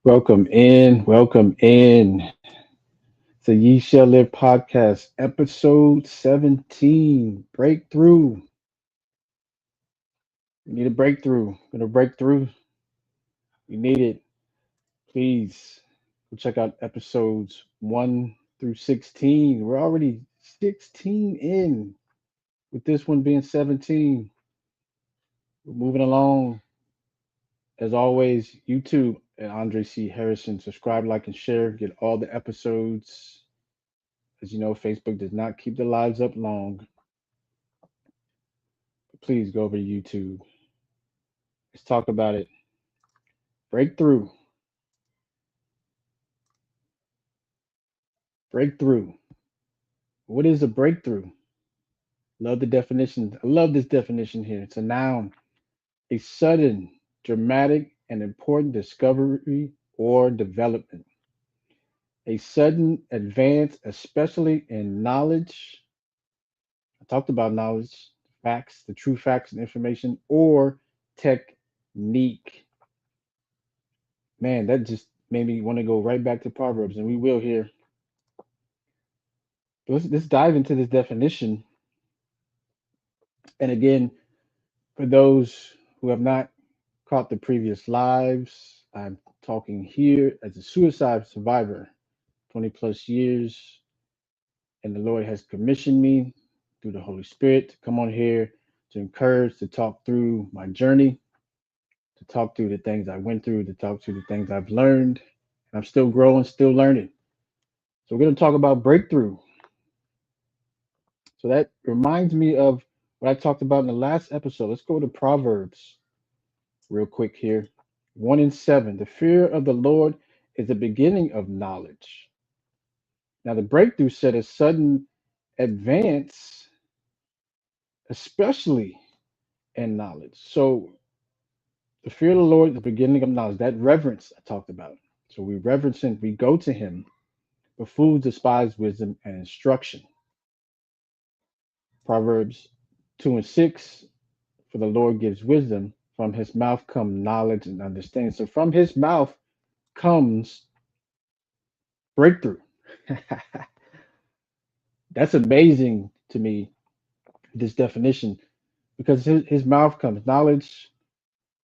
Welcome in. Welcome in to Ye Shall Live podcast, episode 17. Breakthrough. You need a breakthrough. Gonna break through. You need it. Please go check out episodes 1 through 16. We're already 16 in, with this one being 17. We're moving along. As always, YouTube and Andre C. Harrison. Subscribe, like, and share. Get all the episodes. As you know, Facebook does not keep the lives up long. Please go over to YouTube. Let's talk about it. Breakthrough. Breakthrough. What is a breakthrough? Love the definition. I love this definition here. It's a noun. A sudden, dramatic, and important discovery or development. A sudden advance, especially in knowledge. I talked about knowledge, facts, the true facts and information, or technique. Man, that just made me want to go right back to Proverbs, and we will here. Let's dive into this definition. And again, for those who have not caught the previous lives, I'm talking here as a suicide survivor, 20 plus years, and the Lord has commissioned me through the Holy Spirit to come on here to encourage, to talk through my journey, to talk through the things I went through, to talk through the things I've learned. And I'm still growing, still learning. So we're going to talk about breakthrough. So that reminds me of what I talked about in the last episode. Let's go to Proverbs real quick here. 1 and 7. The fear of the Lord is the beginning of knowledge. Now, the breakthrough said a sudden advance, especially in knowledge. So, the fear of the Lord is the beginning of knowledge. That reverence I talked about. So, we reverence Him, we go to Him, but fools despise wisdom and instruction. Proverbs 2 and 6. For the Lord gives wisdom. From His mouth come knowledge and understanding. So, from His mouth comes breakthrough. That's amazing to me, this definition, because his mouth comes knowledge.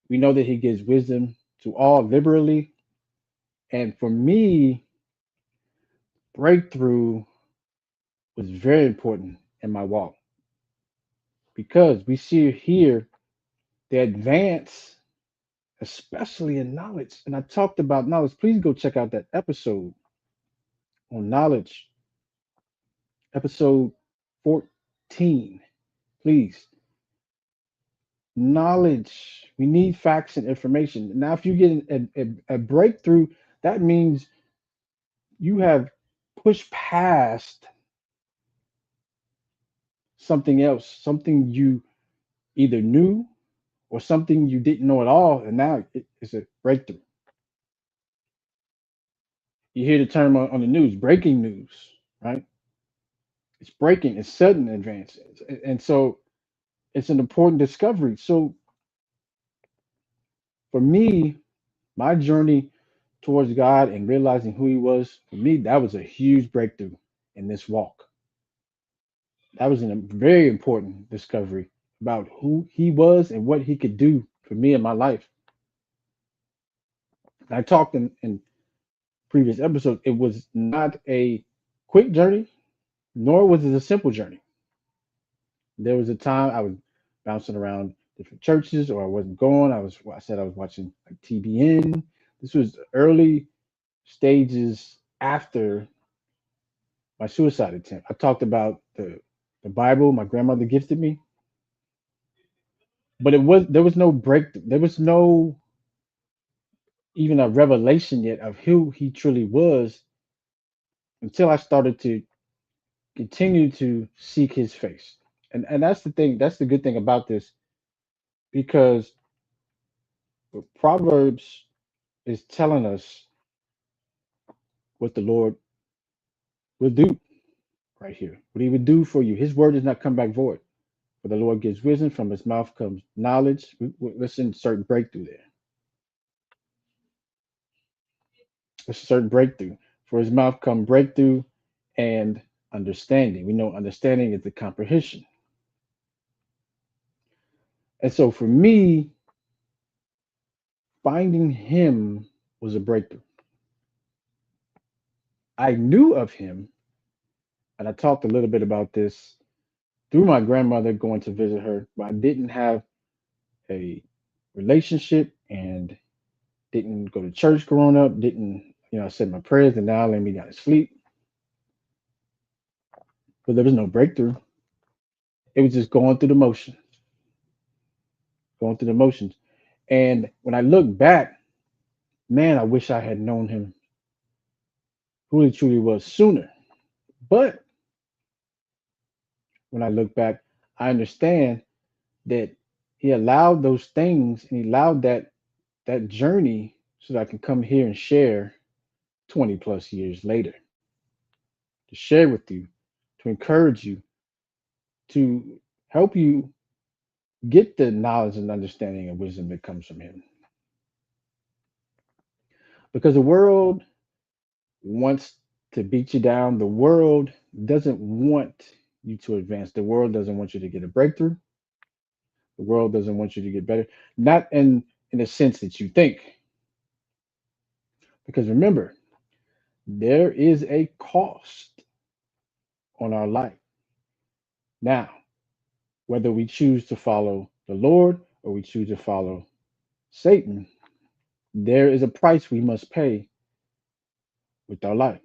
We know that he gives wisdom to all liberally. And for me, breakthrough was very important in my walk because we see here the advance, especially in knowledge. And I talked about knowledge. Please go check out that episode on knowledge, episode 14. Please, knowledge. We need facts and information. Now, if you get a breakthrough, that means you have pushed past something else, something you either knew or something you didn't know at all, and now it's a breakthrough. You hear the term on the news, breaking news, right? It's breaking, it's sudden advance, and so it's an important discovery. So for me, my journey towards God and realizing who He was, for me, that was a huge breakthrough in this walk. That was a very important discovery about who He was and what He could do for me in my life. I talked in previous episodes, it was not a quick journey, nor was it a simple journey. There was a time I was bouncing around different churches, or I wasn't going. I said I was watching like TBN. This was early stages after my suicide attempt. I talked about the Bible my grandmother gifted me, but it was there was no breakthrough. There was no even a revelation yet of who he truly was until I started to continue to seek his face. And that's the thing, that's the good thing about this, because Proverbs is telling us what the Lord will do right here. What he would do for you. His word does not come back void. For the Lord gives wisdom, from his mouth comes knowledge. Let's insert breakthrough there. a certain breakthrough. For his mouth come breakthrough and understanding. We know understanding is the comprehension. And so for me, finding him was a breakthrough. I knew of him, and I talked a little bit about this through my grandmother going to visit her, but I didn't have a relationship and didn't go to church growing up, didn't, I said my prayers and now let me down to sleep. But there was no breakthrough. It was just going through the motion, going through the motions. And when I look back, man, I wish I had known him who he truly was sooner. But when I look back, I understand that he allowed those things and he allowed that journey so that I can come here and share 20 plus years later to share with you, to encourage you, to help you get the knowledge and understanding and wisdom that comes from him. Because the world wants to beat you down. The world doesn't want you to advance. The world doesn't want you to get a breakthrough. The world doesn't want you to get better. Not in the sense that you think. Because remember, there is a cost on our life. Now, whether we choose to follow the Lord or we choose to follow Satan, there is a price we must pay with our life.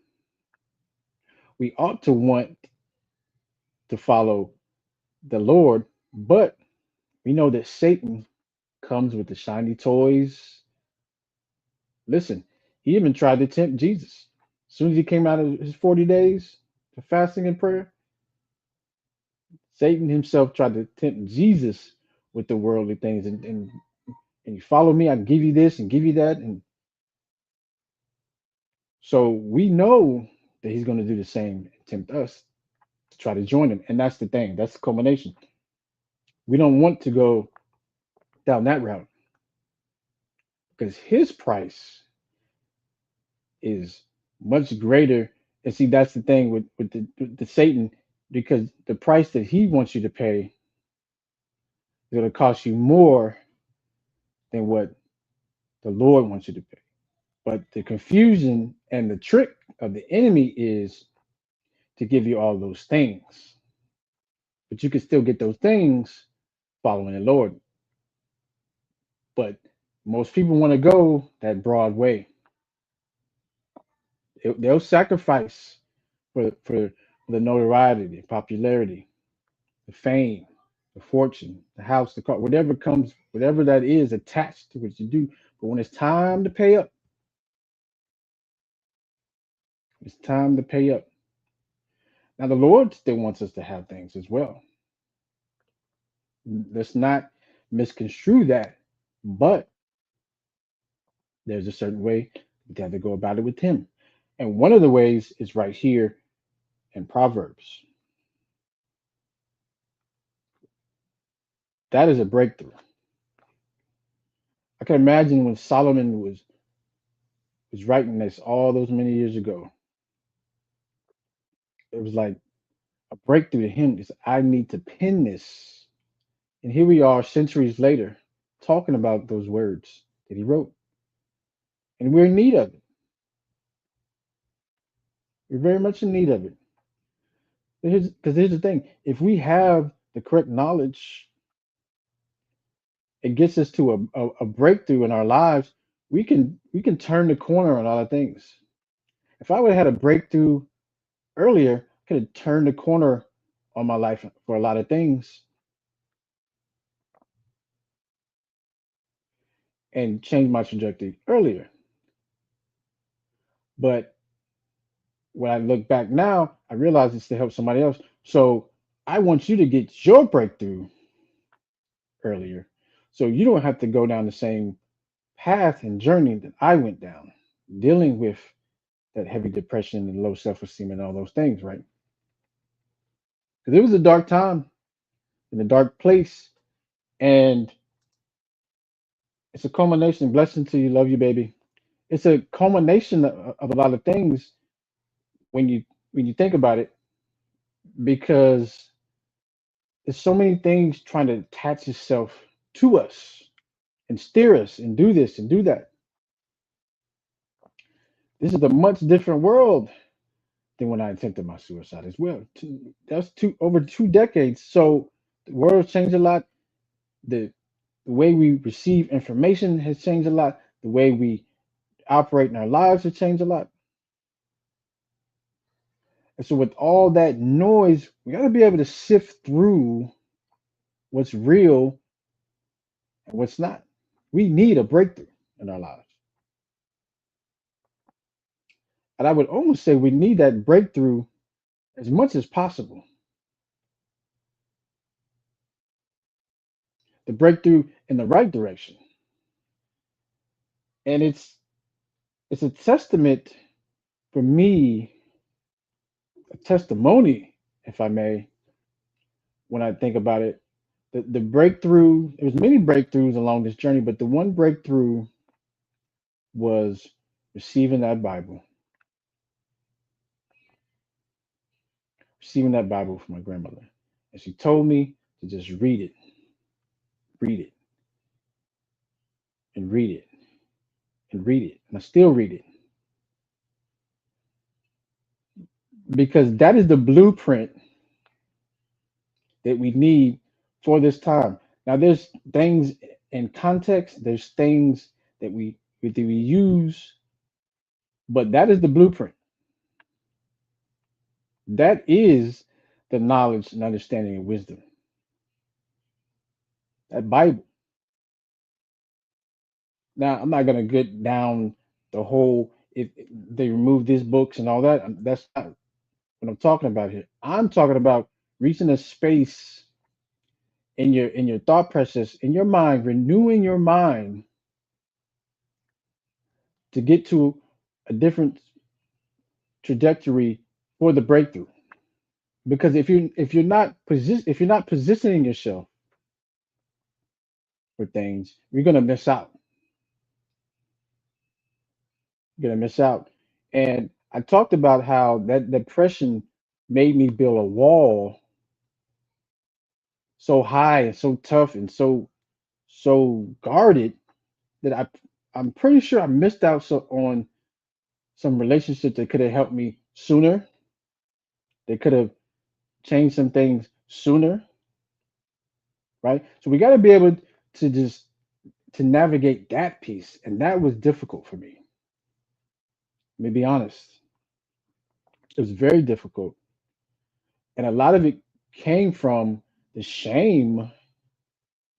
We ought to want to follow the Lord, but we know that Satan comes with the shiny toys. Listen, he even tried to tempt Jesus. As soon as he came out of his 40 days of fasting and prayer, Satan himself tried to tempt Jesus with the worldly things. And you follow me, I can give you this and give you that. And so we know that he's going to do the same and tempt us to try to join him. And that's the thing, that's the culmination. We don't want to go down that route because his price is much greater. And see, that's the thing with the Satan, because the price that he wants you to pay is going to cost you more than what the Lord wants you to pay. But the confusion and the trick of the enemy is to give you all those things. But you can still get those things following the Lord. But most people want to go that broad way. They'll sacrifice for the notoriety, the popularity, the fame, the fortune, the house, the car, whatever comes, whatever that is attached to what you do. But when it's time to pay up, it's time to pay up. Now the Lord still wants us to have things as well. Let's not misconstrue that. But there's a certain way we have to go about it with Him. And one of the ways is right here in Proverbs. That is a breakthrough. I can imagine when Solomon was writing this all those many years ago. It was like a breakthrough to him. Is I need to pen this, and here we are centuries later, talking about those words that he wrote, and we're in need of it. We're very much in need of it. Because here's the thing: if we have the correct knowledge, it gets us to a breakthrough in our lives. We can turn the corner on a lot of things. If I would have had a breakthrough earlier, I could have turned the corner on my life for a lot of things and changed my trajectory earlier. But when I look back now, I realize it's to help somebody else. So I want you to get your breakthrough earlier. So you don't have to go down the same path and journey that I went down, dealing with that heavy depression and low self esteem and all those things, right? Because it was a dark time in a dark place. And it's a culmination. Blessing to you. Love you, baby. It's a culmination of a lot of things when you think about it, because there's so many things trying to attach itself to us and steer us and do this and do that. This is a much different world than when I attempted my suicide as well. That's over 2 decades. So the world's changed a lot. The way we receive information has changed a lot. The way we operate in our lives has changed a lot. And so with all that noise, we got to be able to sift through what's real and what's not. We need a breakthrough in our lives. And I would almost say we need that breakthrough as much as possible. The breakthrough in the right direction. And it's a testament for me, a testimony, if I may, when I think about it. The breakthrough, there was many breakthroughs along this journey, but the one breakthrough was receiving that Bible, receiving that Bible from my grandmother. And she told me to just read it, and read it, and read it. And I still read it because that is the blueprint that we need for this time. Now, there's things in context, there's things that we use, but that is the blueprint. That is the knowledge and understanding and wisdom. That Bible. Now, I'm not going to get down the whole if they remove these books and all that. That's not what I'm talking about here. I'm talking about reaching a space in your thought process, in your mind, renewing your mind to get to a different trajectory for the breakthrough. Because if you're not positioning yourself for things, you're gonna miss out. You're gonna miss out. And I talked about how that depression made me build a wall so high and so tough and so guarded that I'm pretty sure I missed out on some relationships that could have helped me sooner. They could have changed some things sooner, right? So we got to be able to just to navigate that piece, and that was difficult for me. Let me be honest, it was very difficult, and a lot of it came from the shame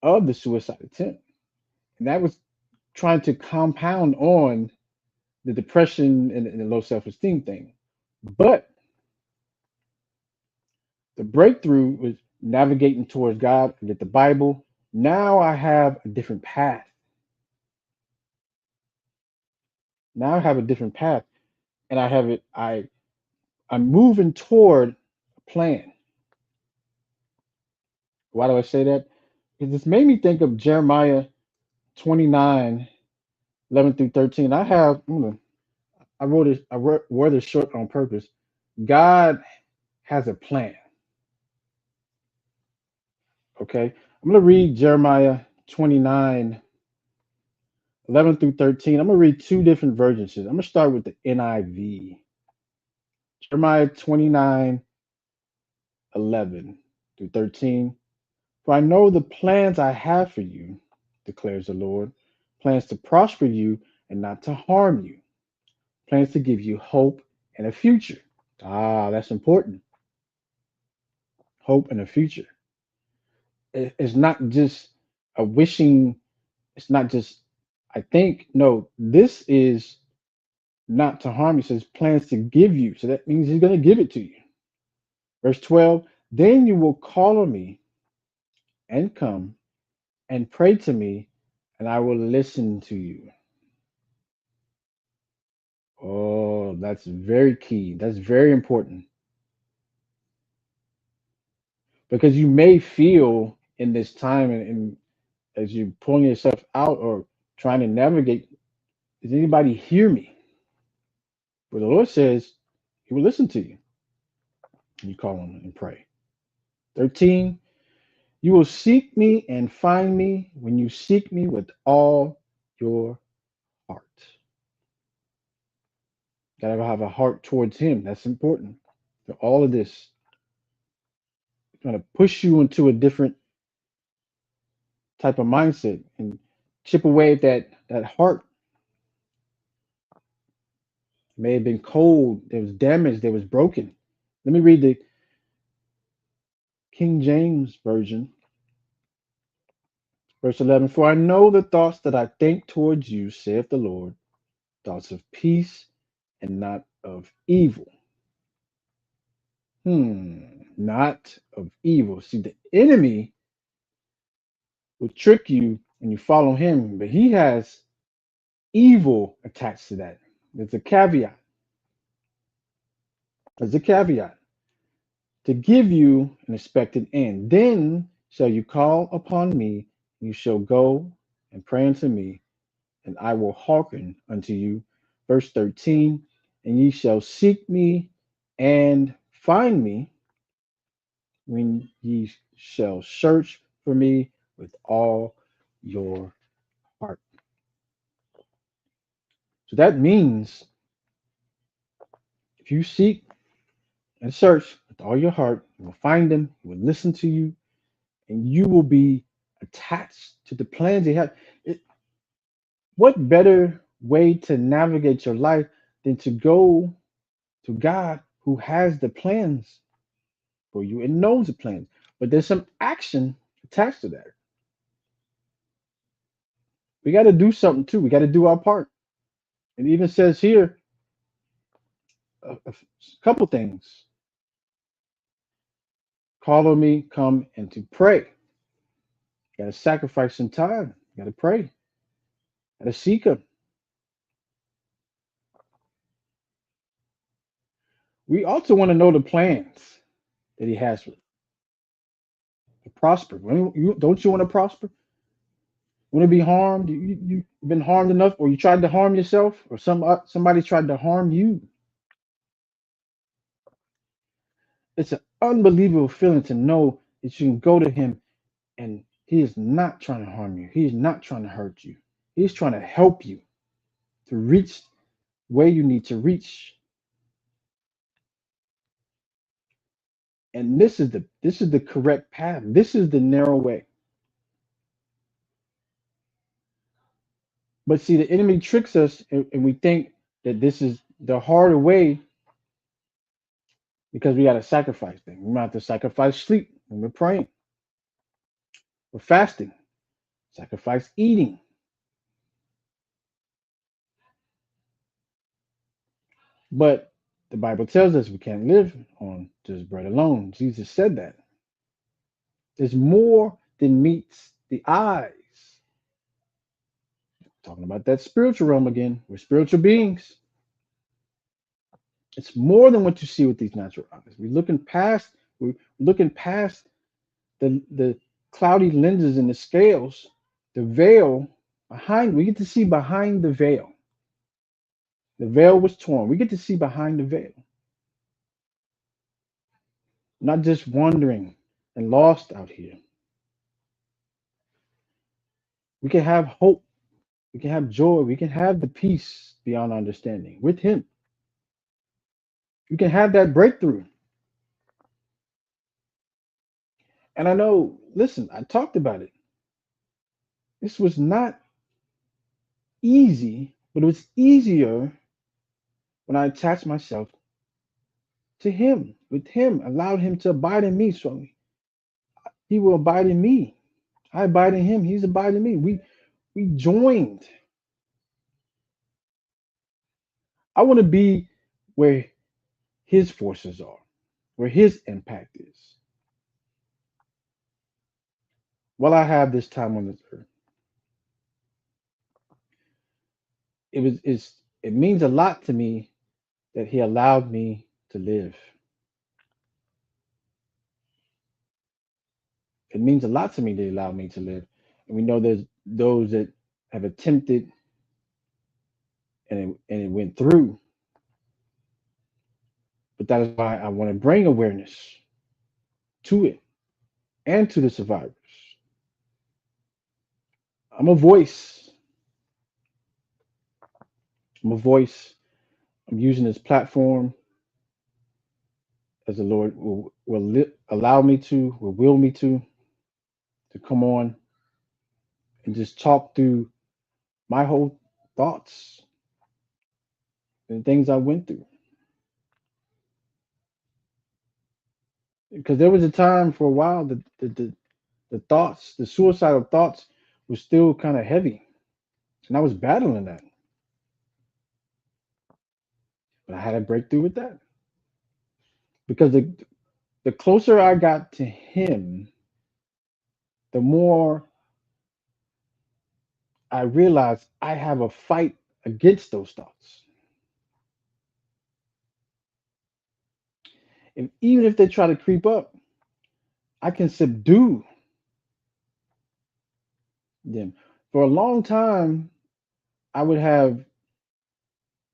of the suicide attempt, and that was trying to compound on the depression and the low self-esteem thing. But the breakthrough was navigating towards God. I get the Bible. Now I have a different path. Now I have a different path, and I have it. I'm moving toward a plan. Why do I say that? Because this made me think of Jeremiah 29:11 through 13. I wrote it. Word it short on purpose. God has a plan. Okay, I'm gonna read Jeremiah 29:11 through 13. I'm gonna read two different versions. I'm gonna start with the NIV. Jeremiah 29:11 through 13. For I know the plans I have for you, declares the Lord, plans to prosper you and not to harm you, plans to give you hope and a future. Ah, that's important. Hope and a future. It's not just a wishing, it's not just, I think, no, this is not to harm you. It says plans to give you. So that means he's going to give it to you. Verse 12, then you will call on me and come and pray to me, and I will listen to you. Oh, that's very key. That's very important because you may feel in this time and as you're pulling yourself out or trying to navigate Does anybody hear me? But the Lord says he will listen to you. And you call on him and pray. 13, you will seek me and find me when you seek me with all your heart. Gotta have a heart towards him. That's important. So all of this is going to push you into a different type of mindset and chip away at that heart. It may have been cold, there was damage, there was broken. Let me read the King James Version, verse 11. For I know the thoughts that I think towards you, saith the Lord, thoughts of peace and not of evil. Not of evil. See, the enemy will trick you and you follow him, but he has evil attached to that. There's a caveat. There's a caveat to give you an expected end. Then shall you call upon me, and you shall go and pray unto me, and I will hearken unto you. Verse 13, and ye shall seek me and find me when ye shall search for me with all your heart. So that means if you seek and search with all your heart, you will find him, he will listen to you, and you will be attached to the plans he has. It, what better way to navigate your life than to go to God who has the plans for you and knows the plans? But there's some action attached to that. We got to do something too. We got to do our part. It even says here a couple things. Call on me, come and to pray. You got to sacrifice some time. You got to pray. You got to seek him. We also want to know the plans that he has for to prosper. Don't you want to prosper? Want to be harmed? You've been harmed enough, or you tried to harm yourself, or somebody tried to harm you. It's an unbelievable feeling to know that you can go to him and he is not trying to harm you. He's not trying to hurt you. He's trying to help you to reach where you need to reach. And this is the correct path. This is the narrow way. But see, the enemy tricks us, and we think that this is the harder way because we got to sacrifice things. We might have to sacrifice sleep when we're praying, we're fasting, sacrifice eating. But the Bible tells us we can't live on just bread alone. Jesus said that. There's more than meets the eyes. Talking about that spiritual realm again. We're spiritual beings. It's more than what you see with these natural eyes. We're looking past the cloudy lenses and the scales, the veil behind. We get to see behind the veil. The veil was torn. We get to see behind the veil, not just wandering and lost out here. We can have hope. We can have joy. We can have the peace beyond understanding with Him. You can have that breakthrough. And I know, listen, I talked about it. This was not easy, but it was easier when I attached myself to Him, with Him, allowed Him to abide in me. So He will abide in me. I abide in Him. He's abiding in me. We joined. I want to be where His forces are, where His impact is. While I have this time on this earth, it means a lot to me that He allowed me to live. It means a lot to me that He allowed me to live. And we know there's those that have attempted and it went through. But that is why I want to bring awareness to it and to the survivors. I'm a voice. I'm a voice. I'm using this platform as the Lord will allow me to, will will me to come on and just talk through my whole thoughts and things I went through. Because there was a time for a while that the thoughts, the suicidal thoughts, were still kind of heavy, and I was battling that. But I had a breakthrough with that because the closer I got to Him, the more I realized I have a fight against those thoughts. And even if they try to creep up, I can subdue them. For a long time, I would have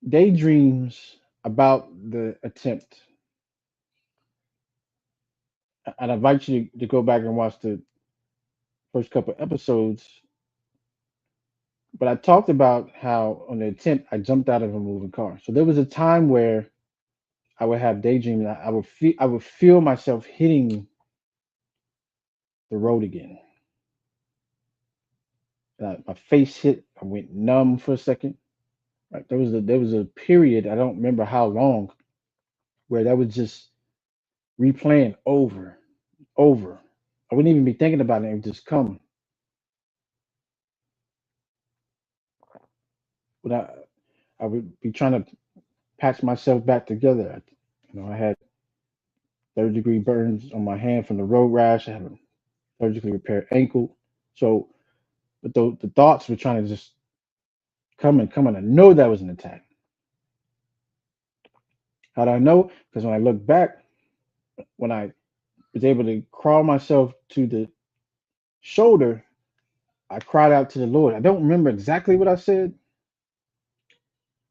daydreams about the attempt. I'd invite you to go back and watch the first couple episodes. But I talked about how on the attempt I jumped out of a moving car. So there was a time where I would have daydreams. I would feel myself hitting the road again. My face hit. I went numb for a second. Right? There was a period, I don't remember how long, where that was just replaying over. I wouldn't even be thinking about it. It would just come. But I would be trying to patch myself back together. I had third-degree burns on my hand from the road rash. I had a surgically repaired ankle. So, but the thoughts were trying to just come and come, and I know that was an attack. How do I know? Because when I look back, when I was able to crawl myself to the shoulder, I cried out to the Lord. I don't remember exactly what I said,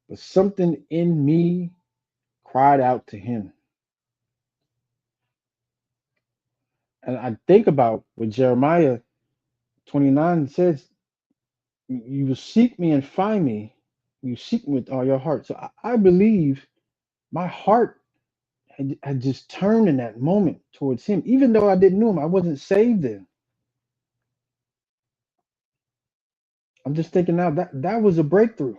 but something in me cried out to Him. And I think about what Jeremiah 29 says, you will seek me and find me. You seek me with all your heart. So I believe my heart had just turned in that moment towards Him. Even though I didn't know Him, I wasn't saved then. I'm just thinking now that was a breakthrough.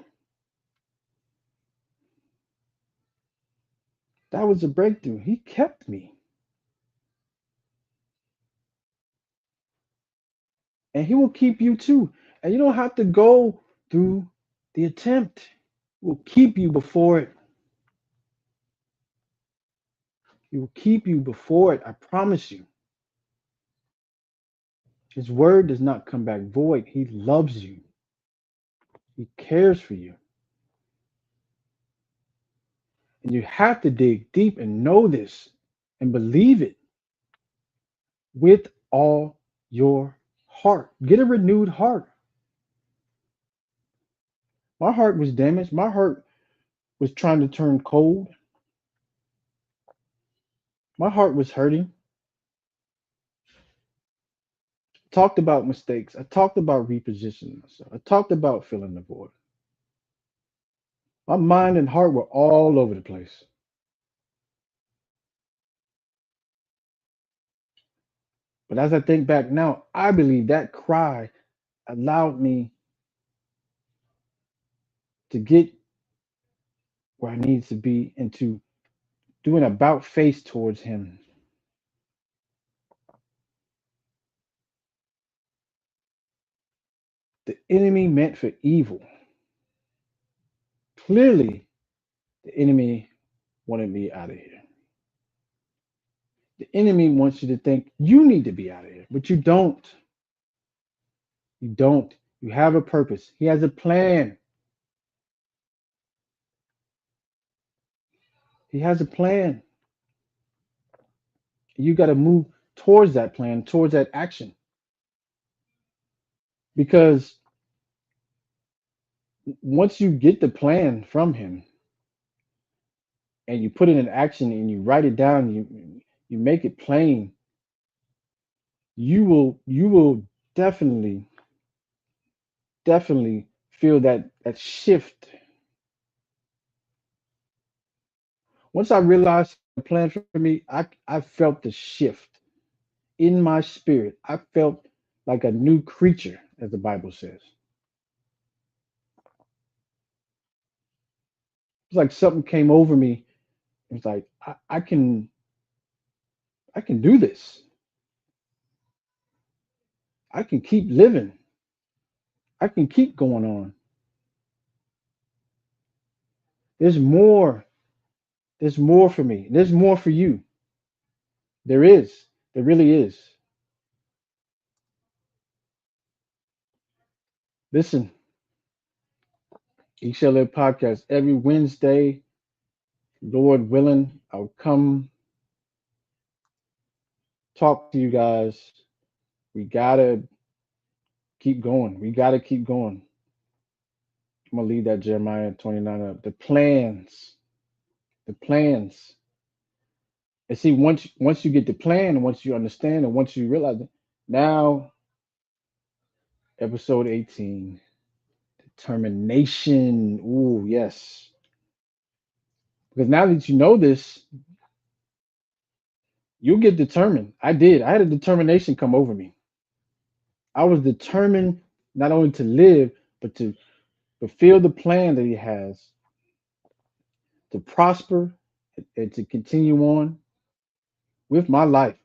That was a breakthrough. He kept me. And He will keep you too. And you don't have to go through the attempt. He will keep you before it. He will keep you before it. I promise you. His word does not come back void. He loves you. He cares for you. And you have to dig deep and know this and believe it with all your heart. Get a renewed heart. My heart was damaged. My heart was trying to turn cold. My heart was hurting. Talked about mistakes. I talked about repositioning myself. I talked about filling the void. My mind and heart were all over the place. But as I think back now, I believe that cry allowed me to get where I needed to be and to do an about face towards Him. The enemy meant for evil. Clearly, the enemy wanted me out of here. The enemy wants you to think you need to be out of here, but you don't. You don't. You have a purpose. He has a plan. He has a plan. You got to move towards that plan, towards that action. Because once you get the plan from him and you put it in action and you write it down, you make it plain, you will definitely definitely feel that shift. Once I realized the plan for me, I felt the shift in my spirit. I felt like a new creature, as the Bible says. It's like something came over me. It's like I can do this. I can keep living. I can keep going on. There's more. There's more for me. There's more for you. There is. There really is. Listen, Each Live podcast every Wednesday. Lord willing, I'll come talk to you guys. We gotta keep going. We gotta keep going. I'm gonna leave that Jeremiah 29 up. The plans. The plans. And see, once you get the plan, and once you understand, and once you realize it, now episode 18, determination. Ooh, yes. Because now that you know this, you'll get determined. I did. I had a determination come over me. I was determined not only to live, but to fulfill the plan that he has, to prosper and to continue on with my life.